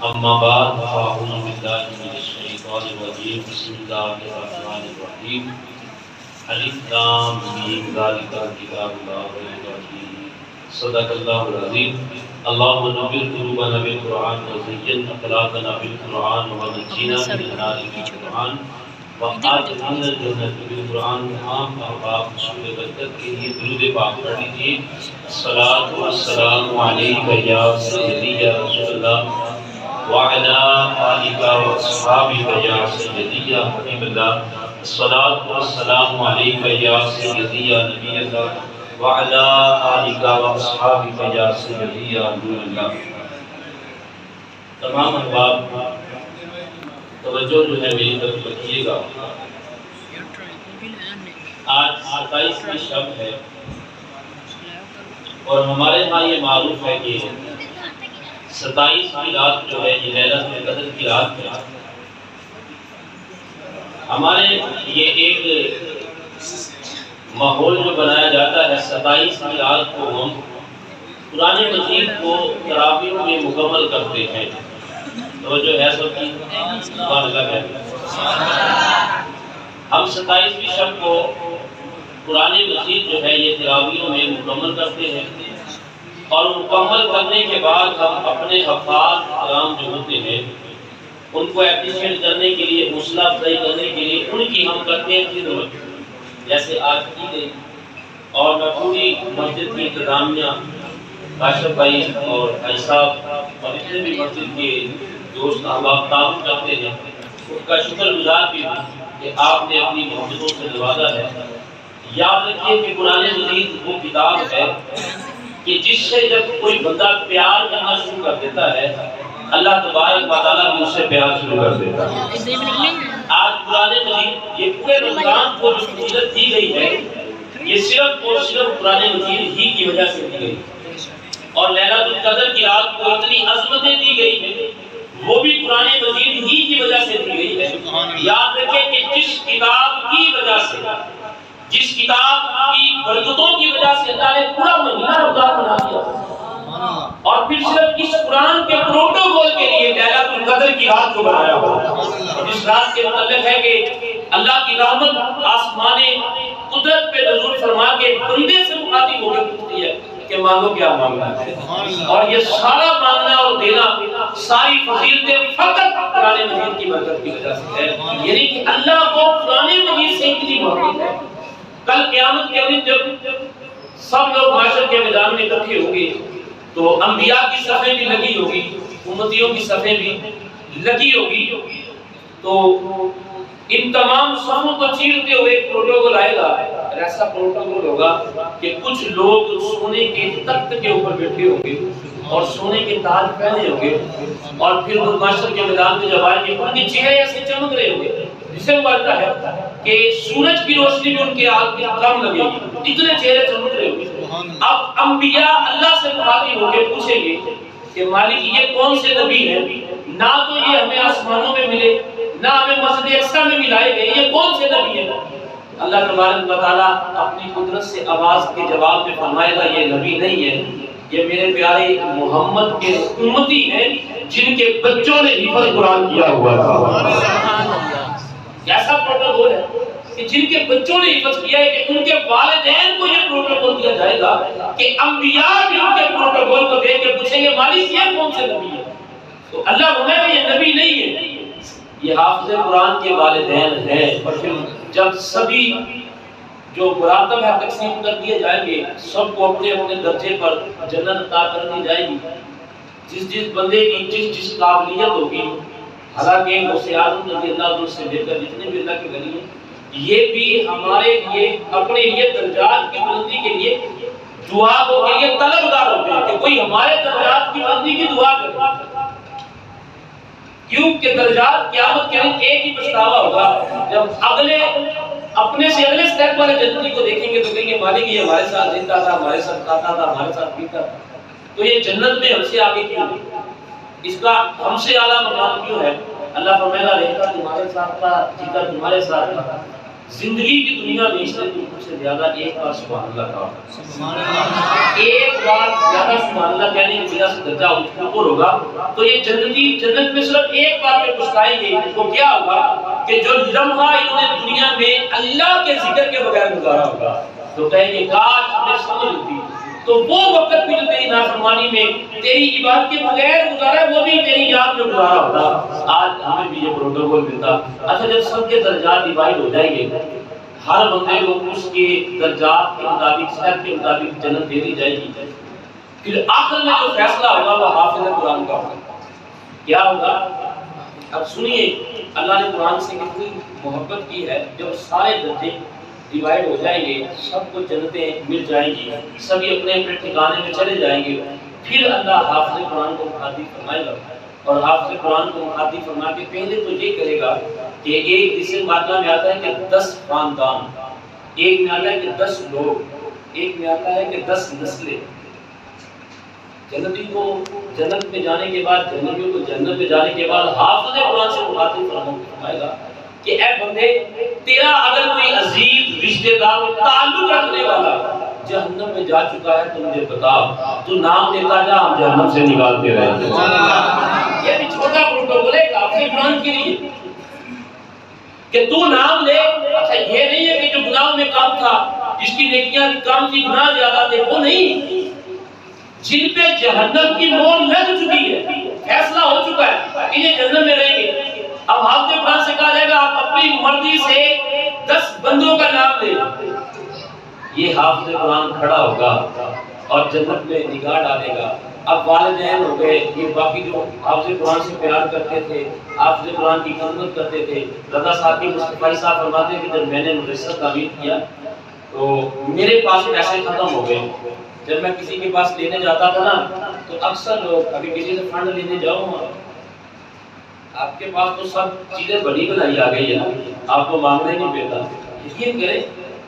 اما بعد فاعوذ باللہ من الشیطان الرجیم بسم اللہ الرحمن الرحیم الف لام میم ذالک الکتاب لا ریب فیہ صدق اللہ العظیم اللہم نور قلوبنا بالقرآن وزین اخلاقنا بالقرآن ونجینا من النار بالقرآن وآتنا الجنۃ بالقرآن تمام احباب حصول برکت کے لیے درود پاک پڑھ لیجیے الصلاۃ والسلام علیک یا سیدی یا رسول اللہ وعلى آلك وأصحابك يا سيدي يا حبيب الله الصلاة والسلام عليك يا سيدي يا نبي الله وعلى آلك وأصحابك يا سيدي يا نور الله. تمام احباب توجہ جو ہے میری طرف رکھیے گا. آج 27 شب ہے اور ہمارے ہاں یہ معروف ہے کہ 27 کی رات جو ہے یہ لیلۃ القدر کی رات ہے. ہمارے یہ ایک ماحول جو بنایا جاتا ہے 27 کی رات کو ہم قرآن مجید کو تراویح میں مکمل کرتے ہیں. توجہ ہے سب کی سبحان اللہ ہے. ہم 27ویں شب کو قرآن مجید جو ہے یہ تراویح میں مکمل کرتے ہیں اور مکمل کرنے کے بعد ہم اپنے حفاظ کرام جو ہوتے ہیں ان کو اپریشیٹ کرنے کے لیے حوصلہ افزائی کرنے کے لیے ان کی ہم کرتے ہیں خدمت جیسے آج کی گئی. اور میں پوری مسجد کی انتظامیہ کاشف بھائی اور بھائی صاحب اور جتنے بھی مسجد کے دوست احباب تعاون کرتے ہیں ان کا شکر گزار بھی ہوں کہ آپ نے اپنی محبتوں سے نوازا ہے. یاد رکھیے کہ قرآن مجید وہ کتاب ہے کہ جس سے جب کوئی بندہ پیار کرنا شروع کر دیتا ہے اللہ تبارک و تعالیٰ بھی اس سے پیار شروع کر دیتا ہے. آج قرآن مجید یہ پورے رمضان کو جو فضیلت دی گئی ہے یہ صرف اور صرف قرآن مجید ہی کی وجہ سے دی گئی اور لیلۃ القدر کی رات کو اتنی عظمتیں دی گئی ہیں وہ بھی قرآن مجید ہی کی وجہ سے دی گئی ہے. یاد رکھیں کہ جس کتاب کی وجہ سے جس کتاب کی برکتوں کی وجہ سے اللہ نے پورا مہینہ رمضان بنا دیا اور پھر صرف اس قرآن کے پروٹوکول کے لیے لیلۃ القدر کی رات کو بنایا ہوا. اس رات کے متعلق ہے کہ اللہ کی رحمت آسمان قدرت پہ نزول فرما کے بندے سے مخاطب ہو کے پوچھتی ہے کہ مانگو کیا مانگنا ہے. اور یہ سارا مانگنا اور دینا ساری فضیلتیں فقط قرآن مجید کی برکت کی وجہ سے ہے. یعنی کہ اللہ کو قرآن مجید سے اتنی محبت ہے. کل قیامت کے دن جب سب لوگ محشر کے میدان میں اکٹھے ہوں گے تو انبیاء کی صفیں بھی لگی ہوگی امتیوں کی صفیں بھی لگی ہوگی تو ان تمام صفوں کو چیرتے ہوئے ایک پروٹوکول آئے گا. ایسا پروٹوکول ہوگا کہ کچھ لوگ سونے کے تخت کے اوپر بیٹھے ہوں گے اور سونے کے تاج پہنے ہوں گے اور پھر وہ محشر کے میدان میں جب آئیں گے ان کے چہرے ایسے چمک رہے ہوں گے جسے بڑھتا ہے کہ سورج کی روشنی بھی ان کے آنکھ میں کم لگے گی اتنے چہرے چمک رہے ہوں گے. اب انبیاء اللہ سے مخاطب ہو کے پوچھیں گے کہ مالک یہ کون سے نبی ہیں نہ تو یہ ہمیں آسمانوں میں ملے نہ ہمیں مسجد اقصی میں ملائے گئے یہ کون سے نبی ہیں. اللہ تبارک و تعالیٰ اپنی قدرت سے آواز کے جواب میں فرمائے گا یہ نبی نہیں ہے یہ میرے پیارے محمد کے امتی ہیں جن کے بچوں نے حفظ قرآن کیا ہوا تھا. ایسا پروٹوکول ہے کہ جن کے بچوں نے حفظ کیا ہے کہ ان کے والدین کو یہ پروٹوکول دیا جائے گا کہ انبیاء بھی ان کے پروٹوکول کو دیکھ کے پوچھیں گے مالک یہ کون سے نبی ہے. تو اللہ فرمائے گا یہ نبی نہیں ہے یہ حافظ قرآن کے والدین ہیں. اور پھر جب سبھی جو مراتب ہے تقسیم کر دیے جائیں گے سب کو اپنے اپنے درجے پر جنت عطا کر دی جائے گی. جس بندے کی جس قابلیت ہوگی حالانکہ غوث اعظم رضی اللہ عنہ سے لے کر جتنے بھی اللہ کے ولی ہیں یہ بھی ہمارے لیے اپنے لیے درجات کی بلندی کے لیے دعا کے لیے طلبگار ہوتے ہیں کہ کوئی ہمارے درجات کی بلندی کی دعا کرے. کیوں کہ درجات قیامت کے دن ایک ہی پچھتاوا ہوگا جب اگلے اپنے سے اگلے سٹیپ والے جنتی کو دیکھیں گے تو کہیں گے مالک یہ ہمارے ساتھ رہتا تھا ہمارے ساتھ کھاتا تھا ہمارے ساتھ پیتا تھا تو یہ جنت میں ہم سے آگے کیوں اس کا ہم سے اعلیٰ مقام کیوں ہے. اللہ فرمائے گا رہتا تمہارے ساتھ تھا جیتا تمہارے ساتھ تھا زندگی کی دنیا میں اس نے تم سے زیادہ ایک بار سبحان اللہ کہا، ایک بار زیادہ سبحان اللہ کہنے کی وجہ سے درجہ اوپر ہوگا. تو یہ جنتی جنت میں صرف ایک بار پہ پہنچائیں گے. وہ کیا ہوگا کہ جو لمحہ انہوں نے دنیا میں اللہ کے ذکر کے بغیر گزارا ہوگا تو کہیں گے کاش ہمیں سمجھ ہوتی. تو وہ وقت بھی جو تیری نافرمانی میں تیری عبادت کے بغیر گزارا ہے وہ بھی تیری یاد میں گزارا ہوتا. آج ہمیں بھی یہ پروٹوکول ملتا. اچھا جب سب کے درجات ڈیوائڈ ہو جائیں گے، ہر بندے کو اس کے درجات کے مطابق صحت کے مطابق جنت دے دی جائے گی، پھر آخر میں جو فیصلہ ہوگا وہ حافظ قرآن کا ہوگا. کیا ہوگا؟ اب سنیے اللہ نے قرآن سے کتنی محبت کی ہے. جب سارے درجے ڈیوائڈ ہو جائیں گے، سب کو جنتیں مل جائیں گی، سبھی اپنے اپنے ٹھکانے میں چلے جائیں گے، پھر اللہ حافظ قرآن کو مخاطب فرمائے گا. اور حافظ قرآن کو مخاطب فرما کے پہلے تو یہ کرے گا کہ ایک جسے مادہ میں آتا ہے کہ 10 خاندان، ایک میں آتا ہے کہ 10 لوگ، ایک میں آتا ہے کہ 10 نسلیں. جنتی کو جنت میں جانے کے بعد، جنتیوں کو جنت میں جانے کے بعد حافظ قرآن سے مخاطب فرمائے گا کہ اے بندے تیرا اگر کوئی عزیز رشتہ دار تعلق رکھنے والا جہنم میں جا چکا ہے تو مجھے بتا، تو نام دیتا جا، ہم جہنم سے نکالتے رہیں گے. یہ بھی چھوٹا پروٹوکول ہے حافظ قرآن کے لیے کہ تو نام لے. اچھا یہ نہیں ہے کہ جو گناہوں میں کم تھا، جس کی نیکیاں کم تھی، گناہ زیادہ تھے، وہ نہیں. جن پہ جہنم کی مور لگ چکی ہے، فیصلہ ہو چکا ہے انہیں جہنم میں رہیں گے. اب حافظ قرآن سے کہا جائے گا آپ اپنی مرضی سے 10 بندوں کا نام لیں. یہ حافظ قرآن کھڑا ہوگا اور جنت میں نگاہ ڈالے گا. اب والدین ہو گئے، یہ باقی جو حافظ قرآن سے پیار کرتے تھے، حافظ قرآن کی خدمت کرتے تھے. رضا صاحب مصطفی صاحب فرماتے ہیں کہ جب میں نے مدرسہ تعمیر کیا تو میرے پاس پیسے ختم ہو گئے. جب میں کسی کے پاس لینے جاتا تھا نا تو اکثر لوگ ابھی کسی سے فنڈ لینے جاؤں، آپ کے پاس تو سب چیزیں بڑی بنائی آ گئی ہے، آپ کو مانگنا ہی نہیں پیتا. یقین کریں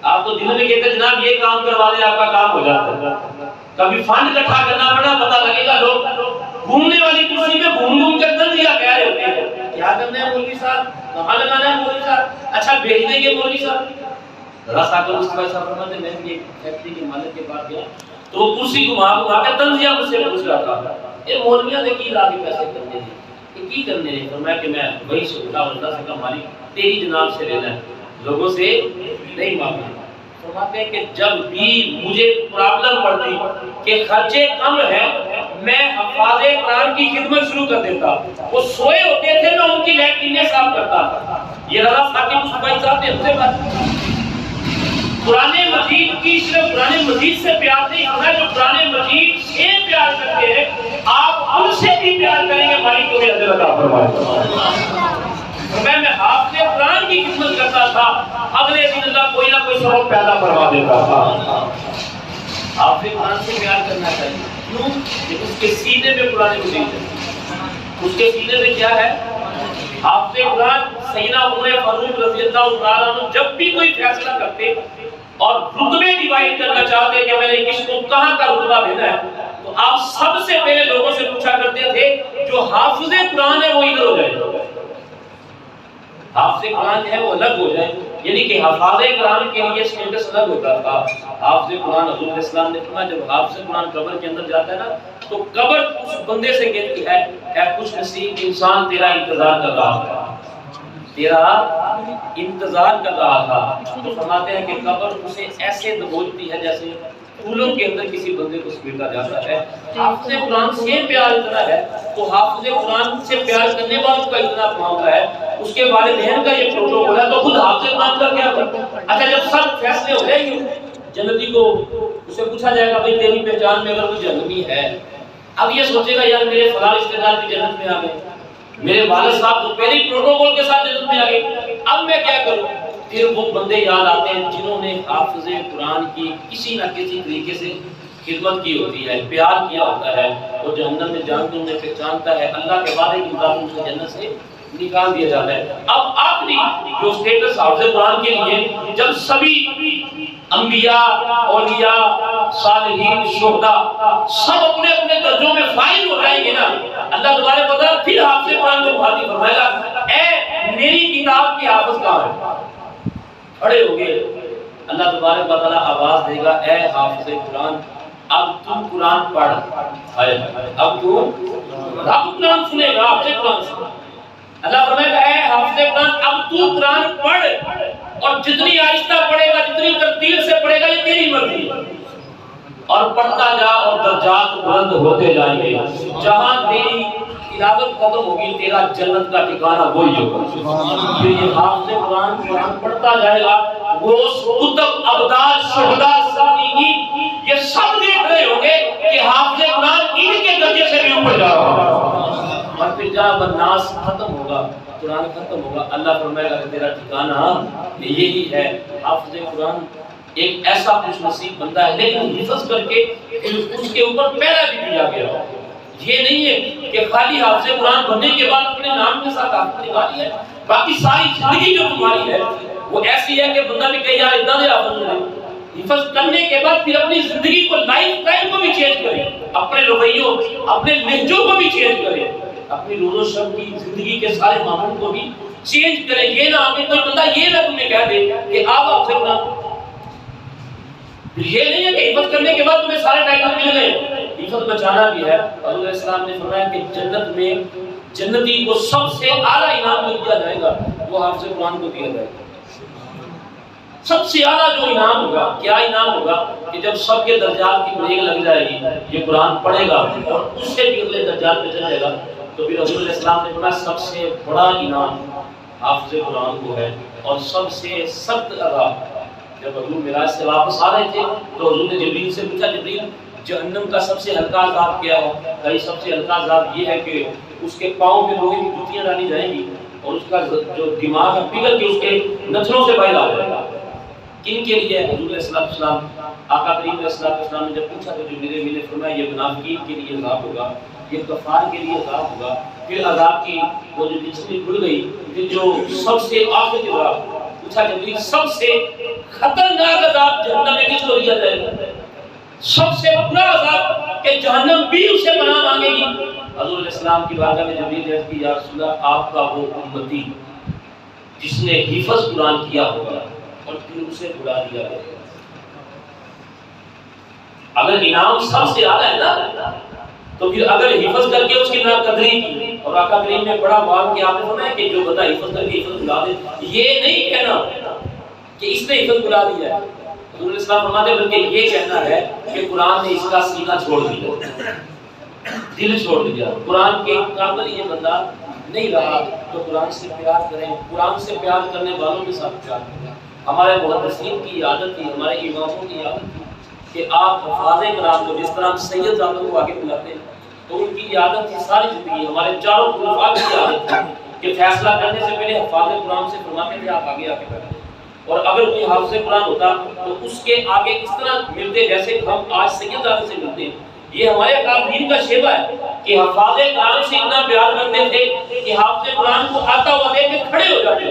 آپ تو دنوں میں کہتے ہیں جناب یہ کام کروا دیں آپ کا کام ہو جاتا ہے. کبھی فنڈ اکٹھا کرنا پڑا، پتہ لگے گا لوگ گھومنے والی کرسی پہ گھوم گھوم کر تنزیہ کہہ رہے ہوتے ہیں. کیا کرنا ہے مولوی صاحب، کہاں لگانا ہے مولوی صاحب، اچھا بھیج دیں گے مولوی صاحب. ذرا سا کر مصطفی صاحب فرماتے ہیں میں ایک فیکٹری کے مالک کے پاس گیا تو وہ کرسی گھما گھما کے تنزیہ مجھ سے پوچھ رہا تھا یہ مولویاں نے کی لاگے پیسے کرنے ہیں، یہ کی کرنے ہیں. فرمایا کہ میں وہی سوچا اللہ سے کہا مالک تیری جناب سے لینا ہے، لوگوں سے نہیں مانگنا. فرماتے ہیں کہ جب بھی مجھے پرابلم پڑتی کہ خرچے کم ہیں میں حفاظ قرآن کی خدمت شروع کر دیتا. وہ سوئے ہوتے تھے میں ان کی لیٹرینیں صاف کرتا تھا. یہ رضا ثاقب مصطفی صاحب نے ہم سے بات قرآن مجید کی صرف قرآن مجید سے پیار نہیں ہونا، جو قرآن مجید سے پیار کرتے ہیں آپ ان سے بھی پیار کریں گے. مالک تمہیں اجر عطا فرمائے. میں حافظ قرآن کی خدمت کرتا تھا، اگلے دن اللہ کوئی نہ کوئی سبب پیدا فرما دیتا تھا. حافظ قرآن سے پیار کرنا چاہیے. کیوں؟ کہ اس کے سینے میں قرآن مجید ہے. اس کے سینے میں کیا ہے؟ حافظ قرآن. سیدنا عمر فاروق رضی اللہ تعالیٰ عنہ جب بھی کوئی فیصلہ کرتے اور رتبے ڈیوائڈ کرنا چاہتے کہ میں نے کس کو کہاں کا رتبہ دینا ہے تو آپ سب سے پہلے لوگوں سے پوچھا کرتے تھے جو حافظ قرآن ہے وہ ادھر ہو جائے، حافظ قرآن ہے وہ الگ ہو جائے. یعنی کہ حفاظ قرآن کے لیے سٹیٹس الگ ہوتا تھا. حافظ قرآن حضور علیہ السلام نے فرمایا جب حافظ قرآن قبر کے اندر جاتا ہے نا تو قبر اس بندے سے کہتی ہے اے خوش نصیب انسان تیرا انتظار کر رہا تھا، تیرا انتظار کر رہا تھا. تو فرماتے ہیں کہ قبر اسے ایسے دبوچتی ہے جیسے پھولوں کے اندر کسی بندے کو سمیٹا جاتا ہے. حافظ قرآن سے پیار اتنا ہے تو حافظ قرآن سے پیار کرنے والوں کا اتنا معاملہ ہے، اس کے والدین کا یہ پروٹوکول ہے، تو خود حافظ قرآن کا کیا کرتا. اچھا جب سب فیصلے ہو جائیں گے جنتی کو اسے پوچھا جائے گا بھائی تیری پہچان میں اگر کوئی جہنمی ہے، اب یہ سوچے گا یار میرے فلاں رشتے دار بھی جنت میں آ گئے، میرے والد صاحب تو پہلے پروٹوکول کے ساتھ جنت میں آ گئے، اب میں کیا کروں. پھر وہ بندے یاد آتے ہیں جنہوں نے حافظ قرآن کی کسی نہ کسی طریقے سے خدمت کی ہوتی ہے، پیار کیا ہوتا ہے، وہ جہنم میں جان کے انہیں پہچانتا ہے، اللہ کے وعدے کے مطابق اسے جنت سے نکال دیا جاتا ہے. اب آخری جو سٹیٹس حافظ قرآن کے لیے جب سبھی انبیاء، اولیاء، صالحین، شہداء سب اپنے اپنے درجوں میں فائز ہو جائیں گے نا، اللہ تبارک و تعالیٰ پھر حافظ قرآن کو مخاطب فرمائے گا اے میری کتاب کی حافظ کہاں ہے. کھڑے ہو گے اللہ تبارک و تعالیٰ آواز دے گا اے حافظ قرآن اب تو قرآن پڑھ، اب تو رب قرآن سنے گا، حافظ قرآن سنے گا۔ اللہ فرمائے گا اے حافظ قرآن اب تو قرآن پڑھ، اور جتنی آہستہ پڑھے گا جتنی ترتیل سے پڑھے گا یہ تیری مرضی ہے، اور پڑھتا جا اور درجات بلند ہوتے جائیں گے، جہاں تیری تلاوت ختم ہوگی تیرا جنت کا ٹھکانہ وہی ہوگا۔ پھر یہ حافظ قرآن پڑھتا جائے گا، وہ کتب ابدال شہداء صدیقین یہ سب دیکھ رہے ہوں گے کہ حافظ قرآن ان کے درجے سے بھی اوپر جا رہا ہے۔ اور پھر جب الناس ختم ہوگا، قرآن ختم ہوگا، اللہ فرمائے گا کہ تیرا ٹھکانہ یہی ہے۔ حافظ قرآن ایک ایسا خوش نصیب بندہ ہے لیکن حفظ کر کے اس کے اوپر پہلا بھی دیا گیا۔ یہ نہیں ہے کہ خالی حافظ قرآن بننے کے بعد اپنے نام کے ساتھ حافظ نکالی ہے، باقی ساری زندگی جو تمہاری ہے وہ ایسی ہے کہ بندہ بھی کہے یار اتنا دے حافظ ہونے۔ حفظ کرنے کے بعد پھر اپنی زندگی کو لائف ٹائم کو بھی چینج کرے، اپنے رویوں اپنے لہجوں کو بھی چینج کرے، اپنی روز و شب کی زندگی کے سارے معمول کو بھی چینج کرے۔ یہ نہ آگے کوئی بندہ یہ نہ تمہیں کہہ دے کہ آپ حافظ قرآن، یہ نہیں ہے کہ حفظ کرنے کے بعد تمہیں سارے ٹائٹل مل گئے، حفظ بچانا بھی ہے۔ حضور علیہ السلام نے فرمایا کہ جنت میں جنتی کو سب سے اعلیٰ انعام جو دیا جائے گا وہ حافظ قرآن کو دیا جائے گا۔ سب سے اعلیٰ جو انعام ہوگا، کیا انعام ہوگا کہ جب سب کے درجات کی بریک لگ جائے گی، یہ قرآن پڑھے گا اور اس سے بھی اگلے درجات پہ چل جائے گا، تو پھر حضور علیہ السلام نے فرمایا سب سے بڑا انعام حافظ قرآن کو ہے، اور سب سے سخت عذاب۔ جب حضور معراج سے واپس آ رہے تھے تو حضور نے جبریل سے پوچھا جبریل جہنم کا سب سے ہلکا عذاب کیا ہے؟ کہیں سب سے ہلکا عذاب یہ ہے کہ اس کے پاؤں میں لوہے کی جوتیاں ڈالی جائیں گی اور اس کا جو دماغ ہے پگھل کے اس کے نتھنوں سے باہر آ جائے گا۔ کن کے لیے؟ حضور علیہ السلام آقا کریم علیہ السلام نے جب پوچھا تو جبریل نے فرمایا یہ منافقین کے لیے عذاب ہوگا، یہ کفار کے لیے عذاب ہوگا۔ پھر عذاب کی وہ جو دلچسپی کھل گئی، پھر جو سب سے آخری عذاب پوچھا جبریل سب سے خطرناک عذاب جہنم میں کس کو دیا جائے گا؟ سب سے برا عذاب کہ جہنم بھی اسے پناہ مانگے گی۔ حضور علیہ السلام کی بارگاہ میں جبریل نے عرض کی یا رسول اللہ آپ کا وہ امتی جس نے حفظ قرآن کیا ہوگا اور پھر اسے بلا دیا گیا۔ اگر انعام سب سے اعلیٰ ہے نا تو پھر اگر حفظ کر کے اس کی ناقدری کی، اور آقا کریم نے بڑا بات کیا، آپ نے فرمایا کہ جو بندہ حفظ کر کے حفظ بلا دے، یہ نہیں کہنا کہ اس نے حفظ بلا دیا ہے، حضور علیہ السلام فرماتے بلکہ یہ کہنا ہے کہ قرآن نے اس کا سینہ چھوڑ دیا، دل چھوڑ دیا، قرآن کے قابل یہ بندہ نہیں رہا۔ تو قرآن سے پیار کریں، قرآن سے پیار کرنے والوں کے ساتھ پیار کریں۔ ہمارے محدثین کی عادت تھی، ہمارے اماموں کی عادت تھی کہ آپ حفاظ کرام کو جس طرح سید زادوں کو آگے بلاتے ہیں تو ان کی عادت تھی ساری زندگی، ہمارے چاروں خلفاء کی عادت تھی کہ فیصلہ کرنے سے پہلے حفاظ قرآن سے فرماتے تھے آپ آگے آگے بیٹھیں، اور اگر کوئی حافظ قرآن ہوتا تو اس کے آگے اس طرح ملتے جیسے ہم آج سید زادے سے ملتے ہیں۔ یہ ہمارے اکابرین کا شیوا ہے کہ حفاظ قرآن سے اتنا پیار کرتے تھے کہ حافظ قرآن کو آتا ہوا دیکھ کے کھڑے ہو جاتے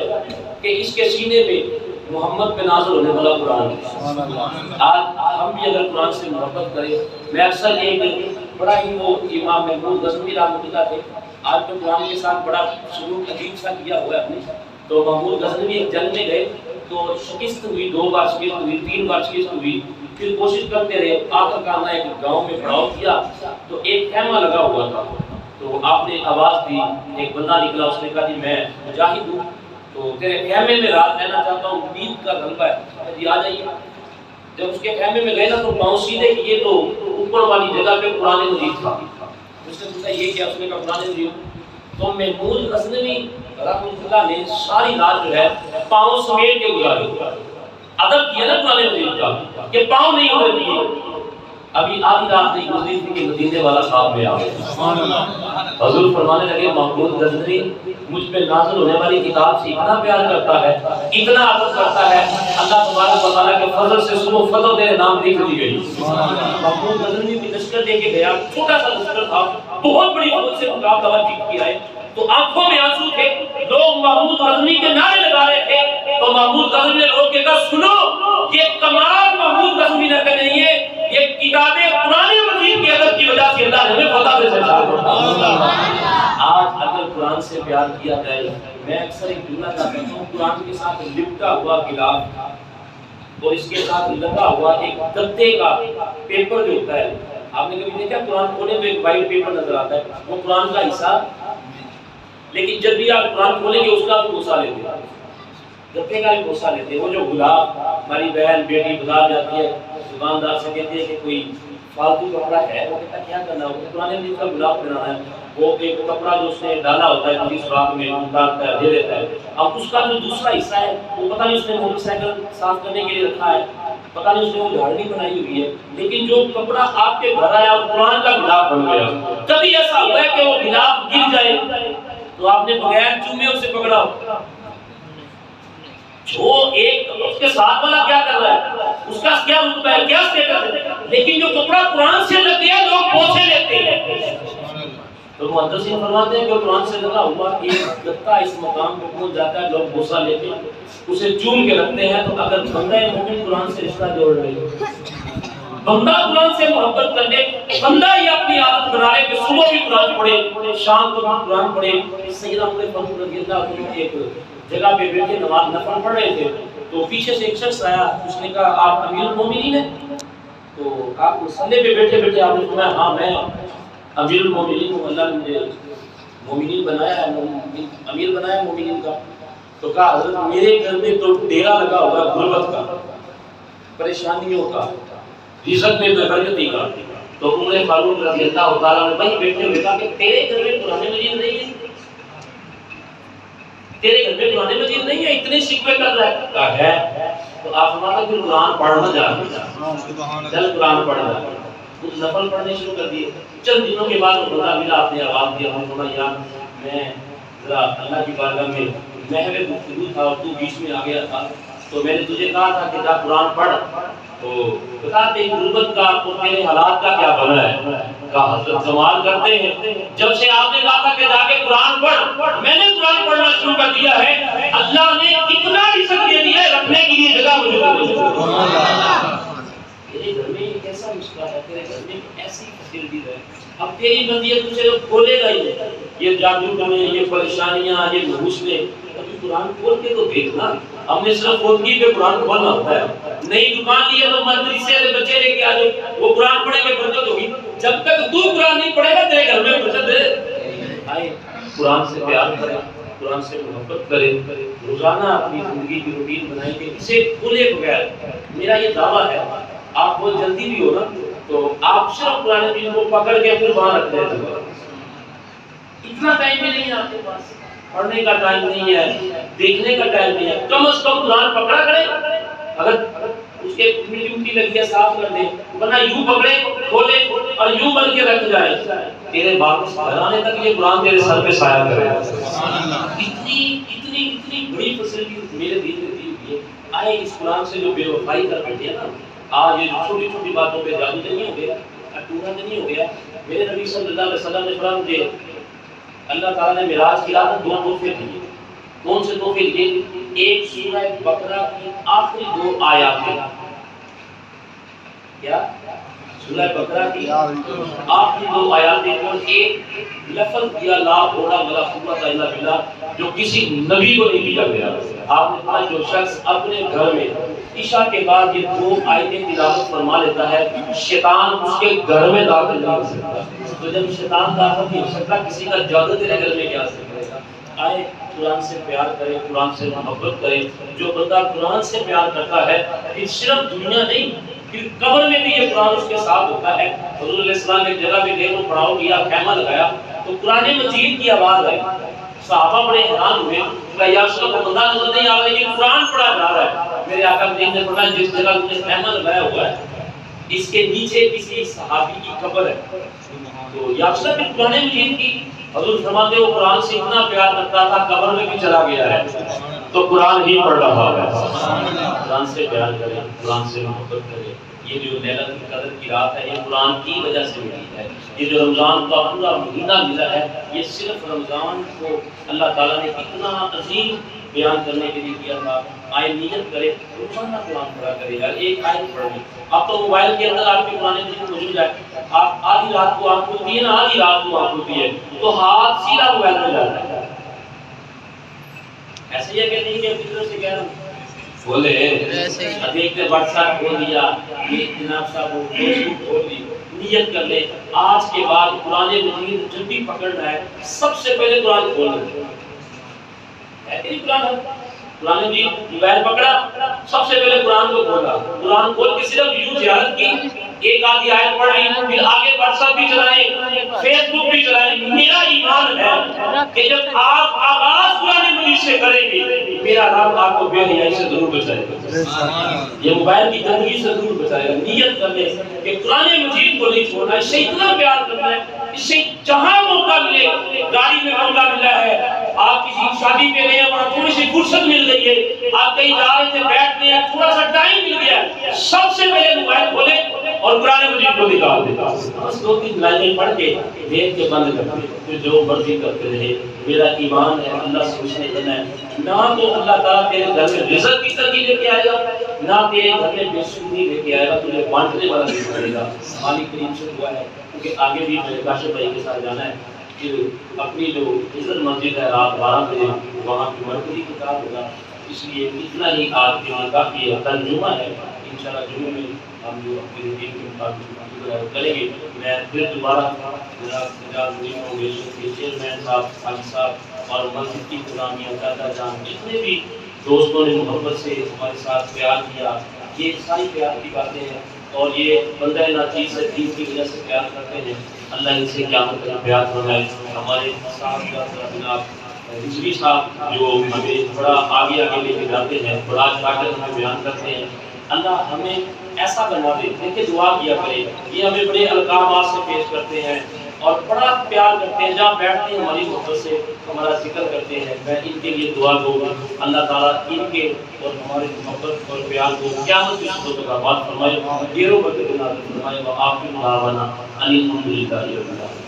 کہ اس کے سینے میں محمد پہ نازل ہونے والا قرآن ہے۔ آج ہم بھی اگر قرآن سے محبت کریں، میں اکثر ایک بڑا ہی وہ امام محمود غزنوی رحمۃ اللہ تھے، آج تو قرآن کے ساتھ بڑا سلوک عجیب سا کیا ہوا ہے اپنے، تو محمود غزنوی ایک جنگ میں گئے تو شکست ہوئی، 2 بار شکست ہوئی، 3 بار شکست ہوئی، پھر کوشش کرتے رہے، آخر کار ایک گاؤں میں پڑاؤ کیا تو ایک خیمہ لگا ہوا تھا، تو آپ نے آواز دی، ایک بندہ نکلا، اس نے کہا جی میں مجاہد ہوں تو تیرے خیمے میں رات رہنا چاہتا ہوں، امید کا غلبہ ہے، جی آ جائیے۔ جب اس کے خیمے میں گئے نا تو پاؤں سیدھے کیے تو اوپر والی جگہ پہ قرآن مجید تھا، اس نے پوچھا یہ کیا؟ اس نے کہا قرآن مجید۔ تو محمود غزنوی رحمۃ اللہ نے ساری رات جو ہے پاؤں سمیٹ کے گزاری، ادب کیا نا قرآن مجید کا کہ پاؤں نہیں ادھر کیے۔ ابھی آدھی رات نہیں گزری تھی کہ مدینے والا خواب میں آ گیا، حضور فرمانے لگے محمود غزنوی مجھ پہ نازل ہونے والی کتاب سے اتنا پیار کرتا ہے، اتنا عطف کرتا ہے، اللہ تبارک و تعالیٰ کے فضل سے صبح فتح تیرے نام لکھ دی گئی۔ محمود غزنوی بھی لشکر لے کے گیا، چھوٹا سا لشکر تھا، بہت بڑی فوج سے مقابلہ جیت کے آئے، تو آنکھوں میں آنسو تھے، لوگ محمود غزنوی کے نعرے لگا رہے تھے، تو محمود غزنوی نے روک کے کہا سنو، یہ کمال محمود غزنوی نے کہا نہیں ہے، یہ کتابیں قرآن مجید کی ادب کی وجہ سے اللہ نے ہمیں فتح سے سچا۔ آج اگر قرآن سے پیار کیا جائے. میں اکثر ایک جملہ کہتا ہوں، قرآن کے ساتھ لپٹا ہوا گلاس اور اس کے ساتھ لگا ہوا ایک گتے کا پیپر جو ہوتا ہے، آپ نے کبھی دیکھا قرآن کھولے تو ایک وائٹ پیپر نظر آتا ہے، وہ قرآن کا حصہ. لیکن جب بھی آپ قرآن کھولیں گے اس کا بھی گوسا لیتے ہیں، گتے کا بھی گوسا لیتے ہیں. وہ جو گلاب ہماری بہن بیٹی بازار جاتی ہے، دکاندار سے کہتی ہے کہ کوئی فالتو کپڑا ہے، وہ کہتا کیا کرنا ہے، قرآن مجید کا گلاب بنانا ہے. وہ ایک کپڑا جو اس نے ڈالا ہوتا ہے کسی سوراخ میں اتارتا ہے دے دیتا ہے. اب اس کا جو دوسرا حصہ ہے وہ پتہ نہیں اس نے موٹر سائیکل صاف کرنے کے لیے رکھا ہے، پتہ نہیں اس نے وہ جھاڑنی بنائی ہوئی ہے، لیکن جو کپڑا آپ کے گھر آیا اور قرآن کا گلاب بن گیا. کبھی ایسا ہوا ہے کہ وہ گلاب گر جائے تو آپ نے بغیر چومے اسے پکڑا ہو؟ جو ایک اس کے ساتھ والا کیا کر رہا ہے، اس کا کیا رتبہ ہے، کیا اسٹیٹس ہے، لیکن جو کپڑا قرآن سے لگ گیا لوگ پوچھے لیتے ہیں. تو محدثین فرماتے ہیں کہ قرآن سے لگا ہوا ایک گتا اس مقام کو پہنچ جاتا ہے، لوگ بوسہ لیتے ہیں، اسے چوم کے رکھتے ہیں. تو اگر بندہ مومن قرآن سے رشتہ جوڑ لے، بندہ قرآن سے محبت کر لے، بندہ یہ اپنی عادت بنا لے کہ صبح بھی قرآن پڑھے، شام کو بھی قرآن پڑھے. سیدنا عمر فاروق رضی اللہ عنہ ایک جگہ پہ بیٹھے نماز نفل پڑھ رہے تھے، تو پیچھے سے ایک شخص آیا، اس نے کہا آپ امیر المومنین ہیں؟ تو آپ مصلی پہ بیٹھے بیٹھے آپ نے فرمایا ہاں میں امیر المومنین ہوں، اللہ نے مجھے مومنین بنایا ہے، امیر بنایا ہے مومنین کا. تو کہا حضرت میرے گھر میں تو ڈیرا لگا ہوا ہے غربت کا، پریشانیوں کا، رزق میں بے برکتی کا. تو عمر فاروق رضی اللہ تعالیٰ نے وہیں بیٹھے ہوئے کہا کہ تیرے گھر میں قرآن مجید نہیں ہے، تیرے گھر میں قرآن مجید نہیں ہے، اتنے شکوے کر رہا ہے. کہا ہے. تو آپ فرماتے پھر قرآن پڑھنا جا، چل قرآن پڑھنا. کچھ نفل پڑھنے شروع کر دیے. چند دنوں کے بعد خدا ملا، آپ نے آواز دیا، ہم سنا یار میں ذرا اللہ کی بارگاہ میں محو گفتگو تھا اور تو بیچ میں آ گیا تھا، تو میں نے تجھے کہا تھا کہ جا قرآن پڑھ. تو بتا دے غربت کا اور تیرے حالات کا کیا بنا ہے. کہا حضرت کمال کرتے ہیں، جب سے آپ نے کہا تھا کہ جا کے قرآن پڑھ، میں نے قرآن پڑھنا شروع کر دیا ہے. اللہ نے اتنا رزق دے دیا ہے رکھنے کے لیے جگہ موجود ہے. تیرے گھر میں ایک ایسا مسئلہ ہے، تیرے گھر میں ایسی فیسلٹیز ہے، اب تیری مرضی ہے تجھے کھولے گا ہی. یہ جادو ٹونے، یہ پریشانیاں، یہ گھوسلے، ابھی قرآن کھول کے تو دیکھنا. ہم نے صرف خودگی پہ قرآن کھولنا ہوتا ہے. نئی دکان لی ہے تو مدرسے سے بچے لے کے آ جاؤ، وہ قرآن پڑھیں گے برکت ہوگی. جب تک تو قرآن نہیں پڑھے گا تیرے گھر میں برکت ہے. آئے قرآن سے پیار کریں، قرآن سے محبت کریں، روزانہ اپنی زندگی کی روٹین بنائیں کہ اسے کھولے بغیر. میرا یہ دعویٰ ہے، آپ بہت جلدی بھی ہو نا تو آپ صرف قرآن مجید کو پکڑ کے پھر وہاں رکھ دیں. اتنا ٹائم بھی نہیں آپ کے پاس، پڑھنے کا ٹائم نہیں ہے، دیکھنے کا ٹائم نہیں ہے. کم از کم قرآن پکڑا کریں. اگر اس کے مٹی لگی ہے صاف کر دیں، ورنہ یوں پکڑے کھولے اور یوں بن کے رکھ جائے. تیرے واپس گھرانے تک یہ قرآن تیرے سر پہ سایہ کرے. اتنی بڑی فیسلٹی میرے دین میں دی ہوئی ہے. آئے اس قرآن سے جو بے وفائی کر بیٹھے ہیں نا، آج یہ چھوٹی چھوٹی باتوں پہ جادو نہیں ہو گیا، ٹونا نہیں ہو گیا. میرے نبی صلی اللہ علیہ وسلم نے فرمایا مجھے اللہ تعالیٰ نے معراج کی رات دو تحفے دیے. کون سے تحفے دیے؟ ایک سورہ بقرہ کی آخری 2 آیاتیں. کیا؟ سورہ بقرہ کی آخری 2 آیاتیں اور ایک لفظ دیا لا حول ولا قوت الا باللہ، جو کسی نبی کو نہیں دیا گیا. آپ نے کہا جو شخص اپنے گھر میں عشاء کے بعد یہ 2 آیتیں تلاوت فرما لیتا ہے، شیطان اس کے گھر میں داخل نہیں ہو سکتا. تو جب شیطان داخل نہیں ہو سکتا، کسی کا جادو تیرے گھر میں کیا سے کرے گا. آئے قرآن سے پیار کریں، قرآن سے محبت کریں. جو بندہ قرآن سے پیار کرتا ہے پھر صرف دنیا نہیں، پھر قبر میں بھی یہ قرآن اس کے ساتھ ہوتا ہے. حضور علیہ السلام ایک جگہ پہ گئے، وہ پڑاؤ کیا، خیمہ لگایا تو قرآن مجید کی آواز آئی. صحابہ بڑے حیران ہوئے کہ یا رسول اللہ بندہ نظر نہیں آ رہا لیکن قرآن پڑھا جا رہا ہے. میرے آقا کریم نے فرمایا جس جگہ تم نے خیمہ لگایا ہوا ہے اس کے نیچے کسی صحابی کی قبر ہے. تو یا رسول اللہ قرآن مجید کی حضور فرماتے وہ قرآن سے اتنا پیار کرتا تھا قبر میں بھی چلا گیا ہے تو قرآن ہی پڑھ رہا ہے. قرآن سے پیار کریں، قرآن سے محبت کریں. یہ جو لیلۃ القدر کی رات ہے یہ قرآن کی وجہ سے ملی ہے. یہ جو رمضان کا پورا مہینہ ملا ہے یہ صرف رمضان کو اللہ تعالیٰ نے اتنا عظیم بیان کرنے کے لیے کیا تھا، آئے نیت کرے روزانہ قرآن پڑھا کرے یار، ایک آیت پڑھ لیں۔ اب تو موبائل کے اندر آپ کے قرآن مجید موجود ہے، آپ آدھی رات کو آنکھ کھلتی ہے نا، آدھی رات کو آنکھ کھلتی ہے تو ہاتھ سیدھا موبائل میں جاتا ہے، ایسے ہی ہے کہ نہیں؟ کہ فطرت سے کہہ رہا ہوں بولے دیکھتے واٹس ایپ کھول دیا، یہ جناب صاحب وہ فیس بک کھول دی، نیت کر لے آج کے بعد قرآن مجید جب بھی پکڑنا ہے سب سے پہلے قرآن کھولنا ہے کہ قرآن قرآن مجید موبائل پکڑا سب سے پہلے قرآن کو کھولا، قرآن کھول کے صرف یوں زیارت کی، ایک آدھی آیت پڑھ لی، پھر آگے واٹس ایپ بھی چلائیں، فیس بک بھی چلائیں۔ میرا ایمان ہے کہ جب آپ آغاز قرآن مجید سے کریں گے میرا رب آپ کو بے حیائی سے ضرور بچائے گا، یہ موبائل کی گندگی سے ضرور بچائے گا۔ نیت کر لیں کہ قرآن مجید کو نہیں چھوڑنا، اس سے اتنا پیار کرنا ہے، اس سے جہاں موقع ملے، گاڑی میں موقع ملا ہے، آپ کسی شادی پہ گئے وہاں تھوڑی سی فرصت مل گئی ہے، آپ کہیں جا رہے تھے بیٹھتے ہیں تھوڑا سا ٹائم مل گیا، سب سے پہلے موبائل کھولیں اور قرآن مجید کو نکال دیں، بس 2-3 لائنیں پڑھ کے دیکھ کے بند کر دیں، پھر جو مرضی کرتے رہے۔ میرا ایمان ہے اللہ سے پوچھنے دینا ہے، نہ تو اللہ تعالیٰ تیرے گھر میں رزق کی تنگی لے کے آئے گا، نہ تیرے گھر میں بے سودی لے کے آئے گا، تجھے بانٹنے والا نہیں پڑے گا۔ مالک کریم سے دعا ہے کیونکہ آگے بھی میرے کاشف بھائی کے ساتھ جانا ہے کہ اپنی جو عزت مسجد ہے رات 12 بجے وہاں کی مرکزی کتاب ہوگا، اس لیے اتنا ہی آج کے لیے کافی ہے۔ کل جمعہ ہے، انشاءاللہ جمعے میں ہم جو اپنے روٹین کے مطابق کریں گے۔ میں پھر دوبارہ جناب کے چیئرمین صاحب، خالد صاحب اور مسجد کی انتظامیہ دادا جان جتنے بھی دوستوں نے محبت سے ہمارے ساتھ پیار کیا، یہ ساری پیار کی باتیں ہیں اور یہ بندہ ناچیز سے دین کی وجہ سے پیار کرتے ہیں، اللہ ان سے قیامت تک پیار فرمائے۔ ہمارے ساتھ جناب رضوی صاحب جو ہمیں بڑا آگے آگے لے کے جاتے ہیں، بڑا طاقت ہمیں بیان کرتے ہیں، اللہ ہمیں ایسا بنا دے۔ دیکھیں دعا کیا کرے، یہ ہمیں بڑے القابات سے پیش کرتے ہیں اور بڑا پیار کرتے ہیں، جہاں بیٹھتے ہیں ہماری محبت سے ہمارا ذکر کرتے ہیں۔ میں ان کے لیے دعا دوں اللہ تعالیٰ ان کے اور ہمارے محبت اور پیار کو قیامت کی صورت کا بات فرمائے، ڈیروں برکت نازل فرمائے۔ وآخر دعوانا ان الحمد للہ رب العالمین۔